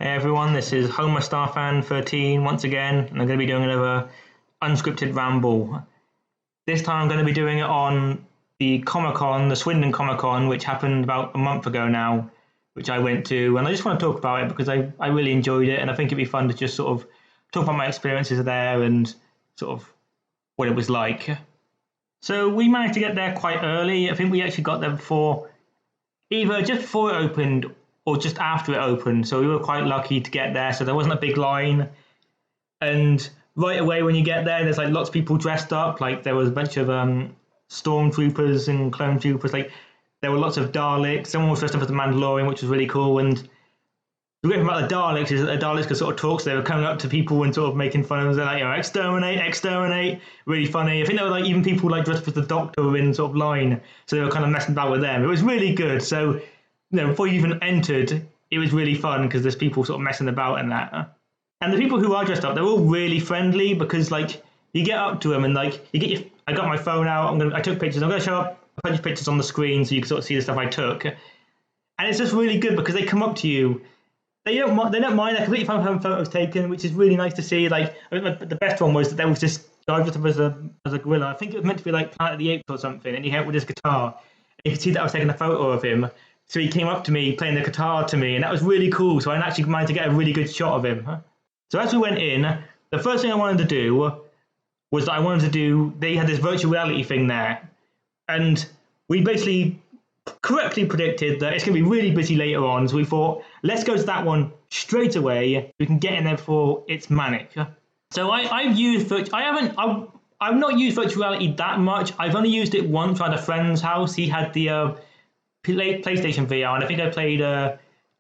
Hey everyone, this is Homer Starfan 13 once again, and I'm going to be doing another unscripted ramble. This time I'm going to be doing it on the Comic Con, the Swindon Comic Con, which happened about a month ago now, which I went to, and I just want to talk about it because I really enjoyed it, and I think it'd be fun to just sort of talk about my experiences there and sort of what it was like. So we managed to get there quite early. I think we actually got there either just before it opened or just after it opened, so we were quite lucky to get there, so there wasn't a big line. And right away when you get there, there's like lots of people dressed up, like there was a bunch of stormtroopers and clone troopers, like there were lots of Daleks, someone was dressed up as the Mandalorian, which was really cool. And the great thing about the Daleks is that the Daleks could sort of talk, so they were coming up to people and sort of making fun of them, they're like, exterminate, exterminate, really funny. I think there were like even people like dressed up as the Doctor were in sort of line, so they were kind of messing about with them. It was really good, so before you even entered, it was really fun because there's people sort of messing about and that. And the people who are dressed up, they're all really friendly because like you get up to them and like I got my phone out. I took pictures. I'm going to show up a bunch of pictures on the screen so you can sort of see the stuff I took. And it's just really good because they come up to you. They don't mind. They're completely fine with having photos taken, which is really nice to see. Like the best one was that there was this guy dressed up as a gorilla. I think it was meant to be like Planet of the Apes or something, and he came up with his guitar. And you could see that I was taking a photo of him. So he came up to me playing the guitar to me, and that was really cool. So I actually managed to get a really good shot of him. So as we went in, the first thing I wanted to do was that they had this virtual reality thing there. And we basically correctly predicted that it's going to be really busy later on. So we thought, let's go to that one straight away. We can get in there before it's manic. So I've not used virtual reality that much. I've only used it once at a friend's house. He had the PlayStation VR, and I think I played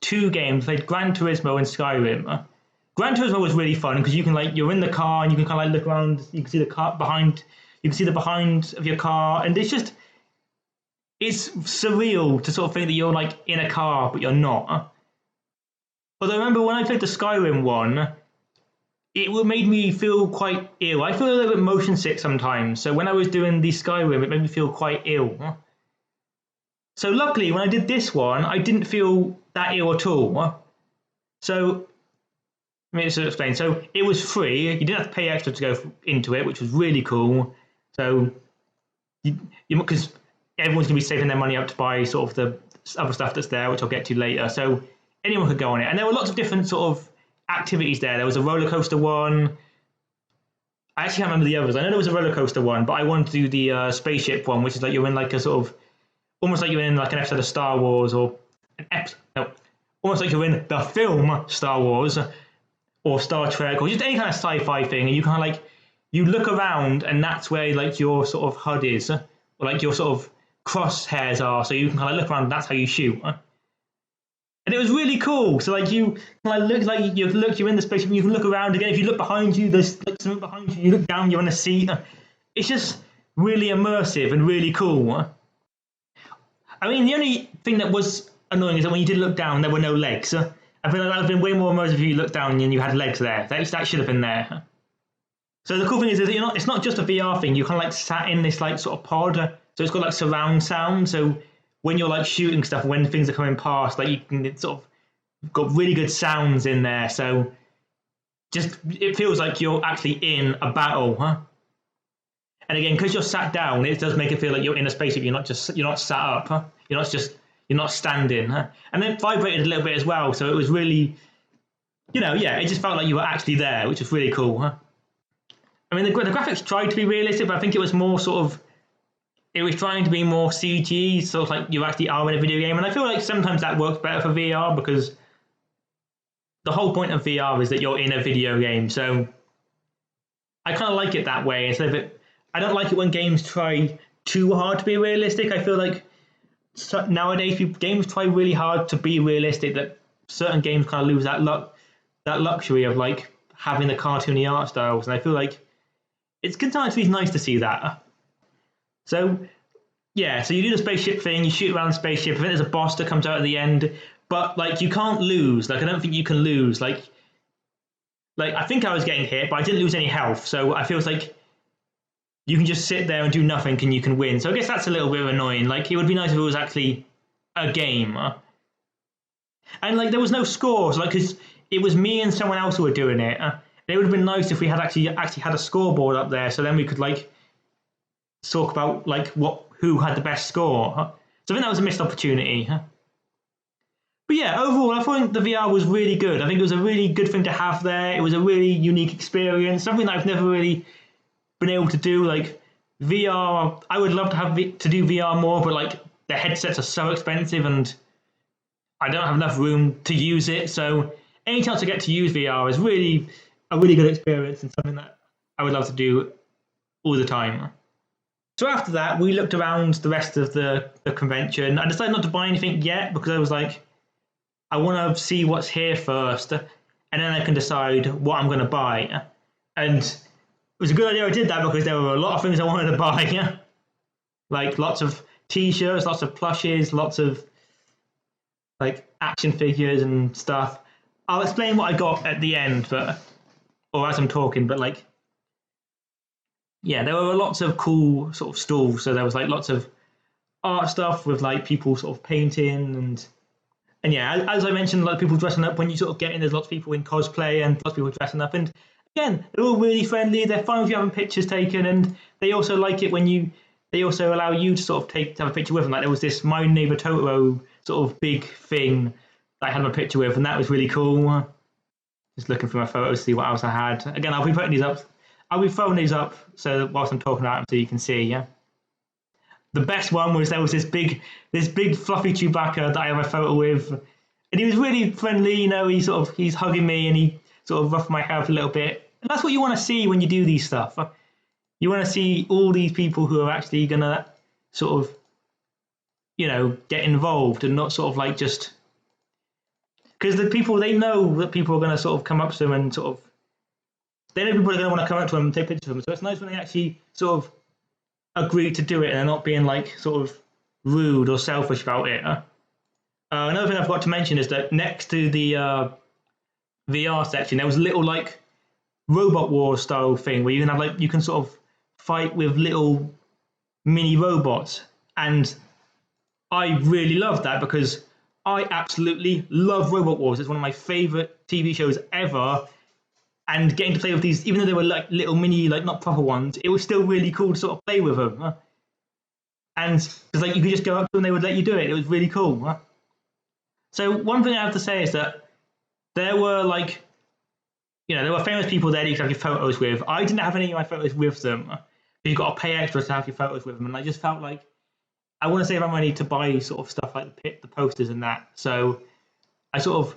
2 games. I played Gran Turismo and Skyrim. Gran Turismo was really fun because you can you're in the car and you can kind of look around. You can see the car behind. You can see the behind of your car, and it's surreal to sort of think that you're like in a car but you're not. Although I remember when I played the Skyrim one, it made me feel quite ill. I feel a little bit motion sick sometimes. So when I was doing the Skyrim, it made me feel quite ill. So luckily, when I did this one, I didn't feel that ill at all. So, let me just explain. So, it was free. You didn't have to pay extra to go into it, which was really cool. So, because everyone's going to be saving their money up to buy sort of the other stuff that's there, which I'll get to later. So, anyone could go on it. And there were lots of different sort of activities there. There was a roller coaster one. I actually can't remember the others. I know there was a roller coaster one, but I wanted to do the spaceship one, which is like you're in like a sort of almost like you're in like an episode of Star Wars or almost like you're in the film Star Wars or Star Trek or just any kind of sci-fi thing, and you kind of like you look around and that's where like your sort of HUD is or like your sort of crosshairs are, so you can kind of look around and that's how you shoot. And it was really cool. So like you kind of look like you're in the spaceship and you can look around again. If you look behind you, there's like something behind you. You look down, you're in a seat. It's just really immersive and really cool. I mean, the only thing that was annoying is that when you did look down, there were no legs. I feel like that would have been way more immersive if you looked down and you had legs there. That should have been there. So the cool thing is that it's not just a VR thing. You kind of like sat in this like sort of pod. So it's got like surround sound. So when you're like shooting stuff, when things are coming past, like you can sort of got really good sounds in there. So it feels like you're actually in a battle. And again, because you're sat down, it does make it feel like you're in a spaceship. You're not sat up. You're not standing. And then it vibrated a little bit as well. So it was really, it just felt like you were actually there, which was really cool. I mean, the graphics tried to be realistic, but I think it was more it was trying to be more CG, sort of like you actually are in a video game. And I feel like sometimes that works better for VR because the whole point of VR is that you're in a video game. So I kind of like it that way instead of it. I don't like it when games try too hard to be realistic. I feel like nowadays games try really hard to be realistic that certain games kind of lose that luxury of like having the cartoony art styles. And I feel like it's sometimes nice to see that. So yeah, so you do the spaceship thing, you shoot around the spaceship. I think there's a boss that comes out at the end, but like you can't lose. Like I don't think you can lose. Like I think I was getting hit, but I didn't lose any health. So I feel like you can just sit there and do nothing and you can win. So I guess that's a little bit annoying. Like it would be nice if it was actually a game. And like there was no scores, like because it was me and someone else who were doing it. It would have been nice if we had actually had a scoreboard up there, so then we could like talk about like who had the best score. So I think that was a missed opportunity. But yeah, overall, I thought the VR was really good. I think it was a really good thing to have there. It was a really unique experience, something that I've never really been able to do. Like VR, I would love to have to do VR more, but like the headsets are so expensive and I don't have enough room to use it. So any chance I get to use VR is really a really good experience and something that I would love to do all the time. So after that, we looked around the rest of the convention. I decided not to buy anything yet because I was like, I want to see what's here first, and then I can decide what I'm going to buy. And it was a good idea I did that because there were a lot of things I wanted to buy. Like lots of t-shirts, lots of plushes, lots of like action figures and stuff. I'll explain what I got at the end, or as I'm talking, but like, yeah, there were lots of cool sort of stalls. So there was like lots of art stuff with like people sort of painting and yeah, as I mentioned, a lot of people dressing up. When you sort of get in, there's lots of people in cosplay and lots of people dressing up. And again, they're all really friendly. They're fine with you having pictures taken, and they also like it when they also allow you to sort of have a picture with them. Like there was this My Neighbor Totoro sort of big thing that I had my picture with, and that was really cool. Just looking through my photos to see what else I had. Again, I'll be putting these up. I'll be throwing these up so whilst I'm talking about them so you can see, yeah. The best one was there was this big fluffy Chewbacca that I have a photo with, and he was really friendly. You know, he's hugging me and he sort of ruffled my hair up a little bit. And that's what you want to see when you do these stuff. You want to see all these people who are actually gonna sort of, you know, get involved and not sort of like just because the people, they know that people are gonna sort of come up to them and sort of they know people are gonna want to come up to them and take pictures of them. So it's nice when they actually sort of agree to do it and they're not being like sort of rude or selfish about it. Another thing I forgot to mention is that next to the VR section, there was a little like robot war style thing where you can sort of fight with little mini robots, and I really loved that because I absolutely love Robot Wars. It's one of my favorite TV shows ever. And getting to play with these, even though they were like little mini, like not proper ones, it was still really cool to sort of play with them. And because like you could just go up to them and they would let you do it. It was really cool. So one thing I have to say is that there were like, you know, there were famous people there that you could have your photos with. I didn't have any of my photos with them. You've got to pay extra to have your photos with them. And I just felt like I want to save my money to buy sort of stuff like the posters and that. So I sort of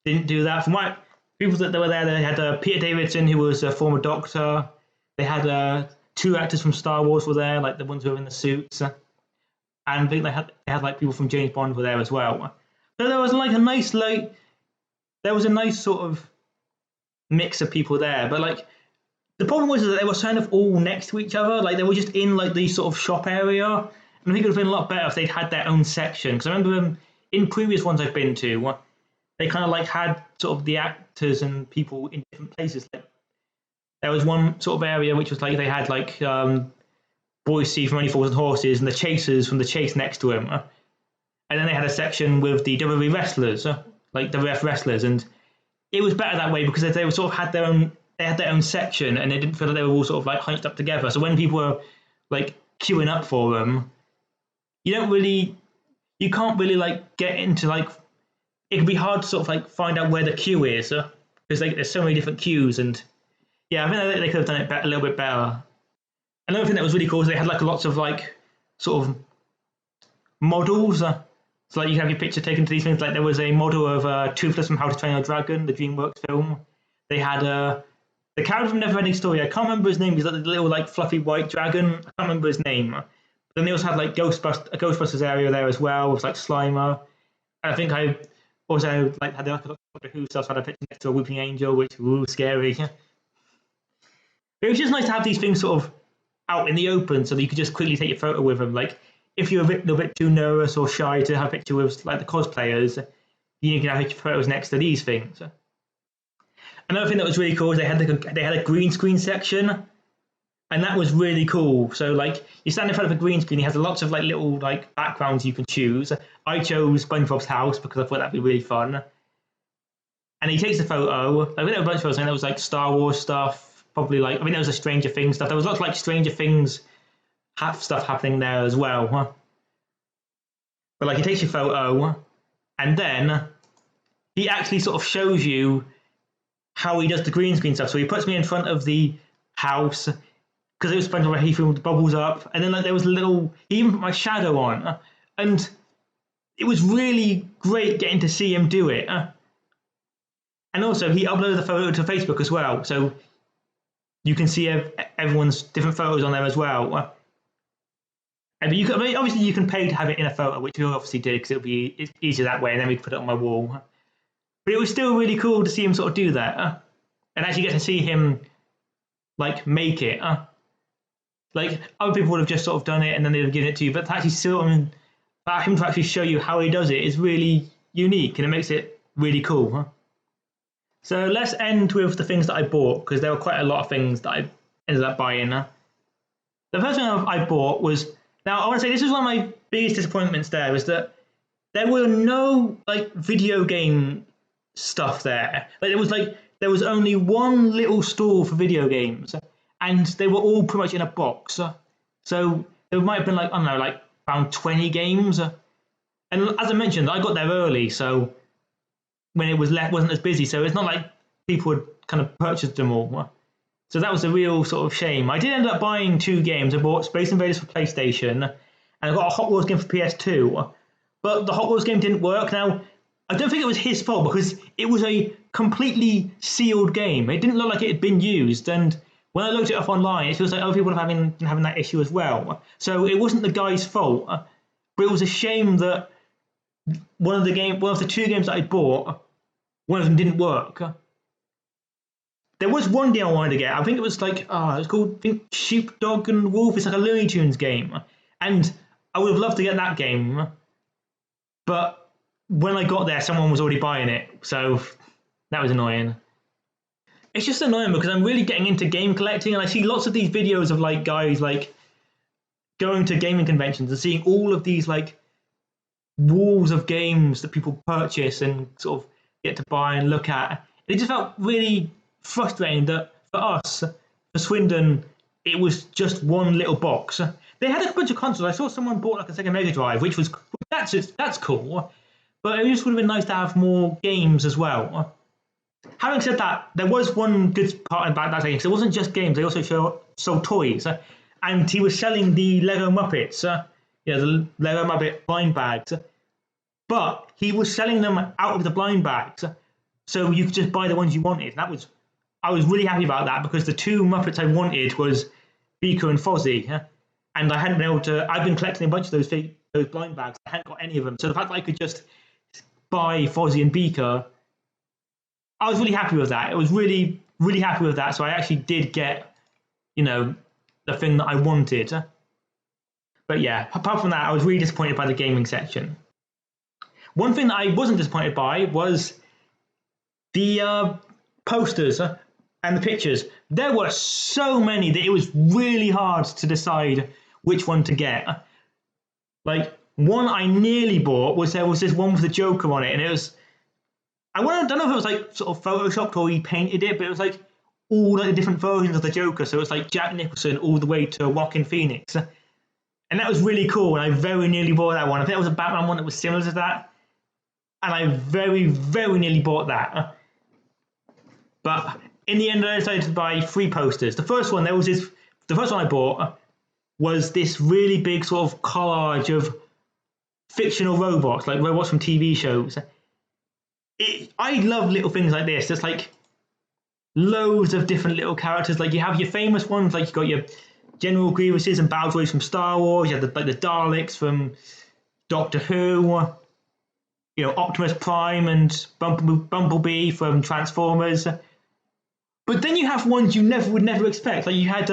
didn't do that. From my people that were there, they had Peter Davidson, who was a former Doctor. They had 2 actors from Star Wars were there, like the ones who were in the suits. And I think they had like people from James Bond were there as well. So there was like a nice sort of mix of people there. But like the problem was that they were kind of all next to each other. Like they were just in like the sort of shop area. And I think it would have been a lot better if they'd had their own section. Because I remember in previous ones I've been to, they kind of like had sort of the actors and people in different places. Like, there was one sort of area which was like they had like Boise from Only Fools and Horses and the Chasers from The Chase next to him. And then they had a section with the WWE wrestlers, like WWF wrestlers. And it was better that way because they were sort of had their own section and they didn't feel like they were all sort of like hunched up together. So when people were like queuing up for them, you can't really like get into like, it can be hard to sort of like find out where the queue is because there's so many different queues. And yeah, I think they could have done it a little bit better. Another thing that was really cool is they had like lots of like sort of models. So like you can have your picture taken to these things. Like there was a model of Toothless from How to Train Your Dragon, the DreamWorks film. They had the character from Neverending Story. I can't remember his name. He's like the little like fluffy white dragon. I can't remember his name. But then they also had like a Ghostbusters area there as well with like Slimer. And I think I also like had like a Doctor Who stuff. So I had a picture next to a Whooping Angel, which was scary. But it was just nice to have these things sort of out in the open so that you could just quickly take your photo with them. Like if you're a little bit too nervous or shy to have a picture with like the cosplayers, you can have your photos next to these things. Another thing that was really cool is they had a green screen section, and that was really cool. So like you stand in front of a green screen, it has lots of like little like backgrounds you can choose. I chose SpongeBob's house because I thought that'd be really fun. and he takes a photo. I think there were a bunch of photos, and there was like Star Wars stuff, probably like I think there was a Stranger Things stuff. There was lots of like Stranger Things stuff happening there as well. But like he takes your photo, and then he actually sort of shows you how he does the green screen stuff. So he puts me in front of the house because it was where he filmed the bubbles up, and then like there was a little. He even put my shadow on, and it was really great getting to see him do it. And also, he uploaded the photo to Facebook as well, so you can see everyone's different photos on there as well. And obviously, you can pay to have it in a photo, which we obviously did because it's easier that way, and then we could put it on my wall. But it was still really cool to see him sort of do that, and actually get to see him like make it. Like other people would have just sort of done it and then they'd have given it to you, but to actually for him to actually show you how he does it is really unique, and it makes it really cool. So let's end with the things that I bought, because there were quite a lot of things that I ended up buying. The first thing I bought was, now I want to say this is one of my biggest disappointments there, is that there were no like video game stuff there. There was only one little store for video games, and they were all pretty much in a box. So there might have been like, I don't know, like around 20 games. And as I mentioned, I got there early, so when it wasn't as busy, so it's not like people had kind of purchased them all. So that was a real sort of shame. I did end up buying 2 games. I bought Space Invaders for PlayStation, and I got a Hot Wheels game for PS2. But the Hot Wheels game didn't work. Now, I don't think it was his fault, because it was a completely sealed game. It didn't look like it had been used, and when I looked it up online, it feels like other people have been having that issue as well. So it wasn't the guy's fault, but it was a shame that one of the 2 games that I bought, one of them didn't work. There was one game I wanted to get. I think it was like, it was called Sheep, Dog and Wolf. It's like a Looney Tunes game, and I would have loved to get that game, but when I got there, someone was already buying it, so that was annoying. It's just annoying because I'm really getting into game collecting, and I see lots of these videos of like guys like going to gaming conventions and seeing all of these like walls of games that people purchase and sort of get to buy and look at. It just felt really frustrating that for us, for Swindon, it was just one little box. They had a bunch of consoles. I saw someone bought like a Sega Mega Drive, which was that's cool, but it just would have been nice to have more games as well. Having said that, there was one good part about that game, because it wasn't just games, they also sold toys. And he was selling the Lego Muppets, the Lego Muppet blind bags. But he was selling them out of the blind bags, so you could just buy the ones you wanted. And I was really happy about that, because the 2 Muppets I wanted was Beaker and Fozzie. And I hadn't been able to, I've been collecting a bunch of those blind bags. I hadn't got any of them. So the fact that I could just buy Fozzie and Beaker, I was really happy with that. I was really, really happy with that. So I actually did get, the thing that I wanted. But yeah, apart from that, I was really disappointed by the gaming section. One thing that I wasn't disappointed by was the posters and the pictures. There were so many that it was really hard to decide which one to get. Like, one I nearly bought was there was this one with the Joker on it, and it was, I don't know if it was like sort of photoshopped or he painted it, but it was like all like the different versions of the Joker. So it was like Jack Nicholson all the way to Joaquin Phoenix. And that was really cool, and I very nearly bought that one. I think there was a Batman one that was similar to that, and I very, very nearly bought that. But in the end, I decided to buy 3 posters. The first one I bought was this really big sort of collage of fictional robots, like robots from TV shows. I love little things like this. There's like loads of different little characters. Like you have your famous ones, like you got your General Grievuses and Battle Droids from Star Wars. You have the Daleks from Doctor Who. Optimus Prime and Bumblebee from Transformers. But then you have ones you would never expect. Like you had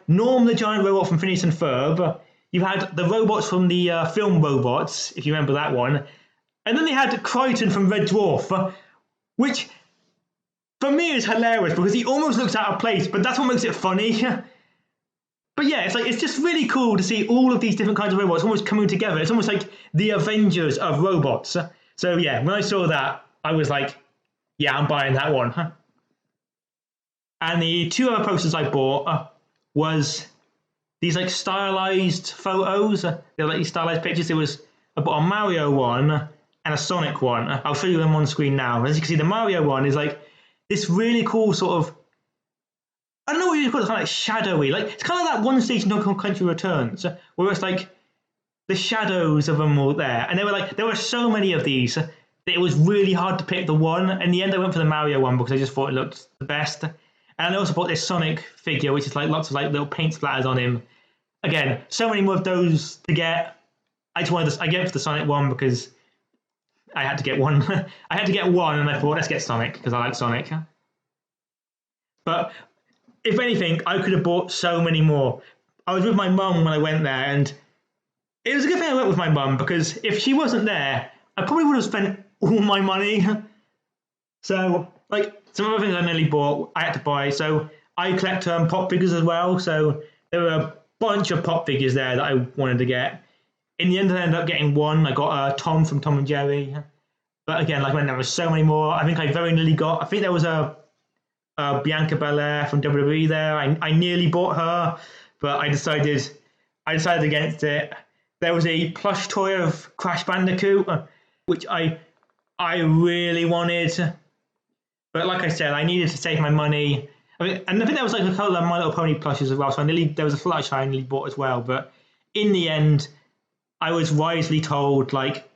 Norm the Giant Robot from Phineas and Ferb. You had the robots from the film Robots, if you remember that one. And then they had Crichton from Red Dwarf, which for me is hilarious because he almost looks out of place, but that's what makes it funny. But yeah, it's just really cool to see all of these different kinds of robots almost coming together. It's almost like the Avengers of robots. So yeah, when I saw that, I was like, yeah, I'm buying that one. And the two other posters I bought was these like stylized photos. They're like these stylized pictures. I bought a Mario one and a Sonic one. I'll show you them on screen now. As you can see, the Mario one is like this really cool sort of, I don't know what you call it, kind of like shadowy. Like it's kind of like that one stage in Donkey Kong Country Returns, where it's like the shadows of them all there. And there were so many of these that it was really hard to pick the one. In the end, I went for the Mario one because I just thought it looked the best. And I also bought this Sonic figure, which is like lots of like little paint splatters on him. Again, so many more of those to get. I get for the Sonic one because I had to get one. I had to get one, and I thought, let's get Sonic because I like Sonic. But if anything, I could have bought so many more. I was with my mum when I went there, and it was a good thing I went with my mum because if she wasn't there, I probably would have spent all my money. So, like, some other things I nearly bought, I had to buy. So, I collect pop figures as well. So, there were a bunch of pop figures there that I wanted to get. In the end, I ended up getting one. I got Tom from Tom and Jerry. But again, like, there was so many more. I think I very nearly got, I think there was a Bianca Belair from WWE there. I nearly bought her, but I decided against it. There was a plush toy of Crash Bandicoot, which I really wanted. But like I said, I needed to save my money. And I think there was like a couple of My Little Pony plushes as well. So there was a Fluttershy I nearly bought as well. But in the end, I was wisely told, like,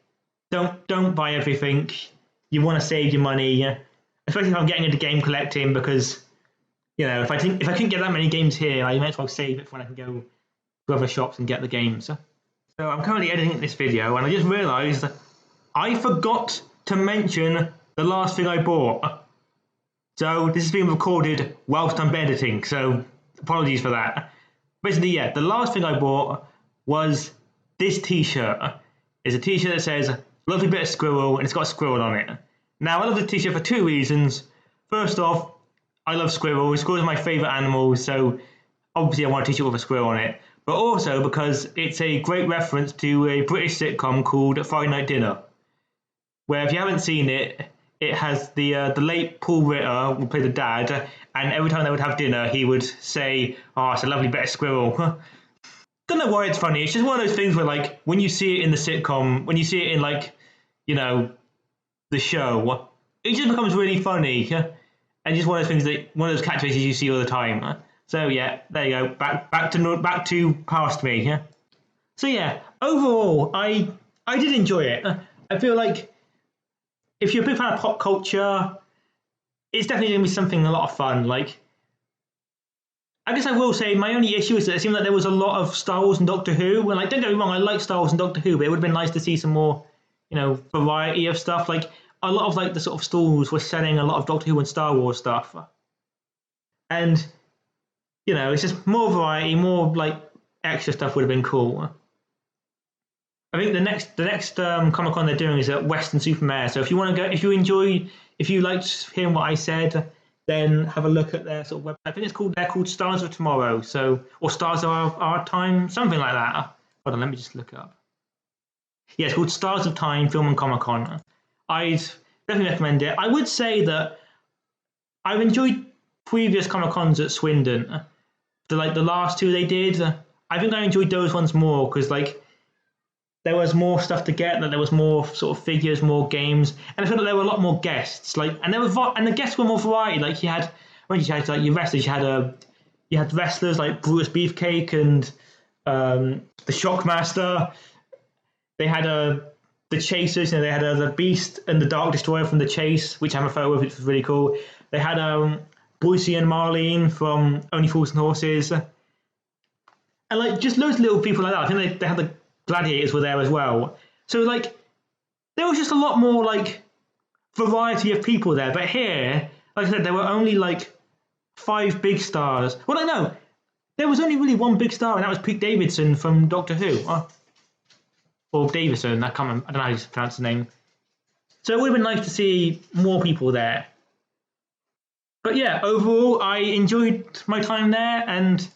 don't buy everything. You want to save your money, especially if I'm getting into game collecting, because if I couldn't get that many games here, I might as well save it for when I can go to other shops and get the games. So I'm currently editing this video, and I just realised I forgot to mention the last thing I bought. So this is being recorded whilst I'm editing, so apologies for that. Basically, yeah, the last thing I bought was this t-shirt. It's a t-shirt that says, lovely bit of squirrel, and it's got a squirrel on it. Now, I love the t-shirt for two reasons. First off, I love squirrels. Squirrels are my favourite animals, so obviously I want a t-shirt with a squirrel on it. But also because it's a great reference to a British sitcom called Friday Night Dinner, where if you haven't seen it, it has the late Paul Ritter would play the dad, and every time they would have dinner, he would say, "Oh, it's a lovely bit of squirrel." Don't know why it's funny. It's just one of those things where, like, when you see it in the sitcom, when you see it in, like, the show, it just becomes really funny, and just one of those things one of those catchphrases you see all the time. So yeah, there you go. Back to past me. Yeah. So yeah, overall, I did enjoy it. I feel like if you're a big fan of pop culture, it's definitely going to be something a lot of fun. Like, I guess I will say my only issue is that it seemed like there was a lot of Star Wars and Doctor Who. And like, don't get me wrong, I like Star Wars and Doctor Who, but it would have been nice to see some more, variety of stuff. Like a lot of like the sort of stalls were selling a lot of Doctor Who and Star Wars stuff, and it's just more variety, more like extra stuff would have been cool. I think the next Comic Con they're doing is at Western Supermare. So if you want to go, if you liked hearing what I said, then have a look at their sort of website. I think they're called Stars of Tomorrow, or Stars of Our Time, something like that. Hold on, let me just look it up. Yeah, it's called Stars of Time Film and Comic Con. I'd definitely recommend it. I would say that I've enjoyed previous Comic Cons at Swindon. The last two they did, I think I enjoyed those ones more because there was more stuff to get, there was more sort of figures, more games, and I feel like there were a lot more guests. And the guests were more variety. Like you had like your wrestlers, you had wrestlers like Brutus Beefcake and the Shockmaster. They had the Chasers, they had the Beast and the Dark Destroyer from the Chase, which I have a photo of, which was really cool. They had Boise and Marlene from Only Fools and Horses, and like just loads of little people like that. I think they had the Gladiators were there as well. So like there was just a lot more like variety of people there. But here, like I said, there were only like 5 big stars. Well, no, there was only really one big star, and that was Pete Davidson from Doctor Who. Or Davison, I don't know how you pronounce his name. So it would have been nice to see more people there. But yeah, overall, I enjoyed my time there, and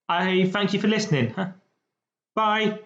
I thank you for listening. Bye.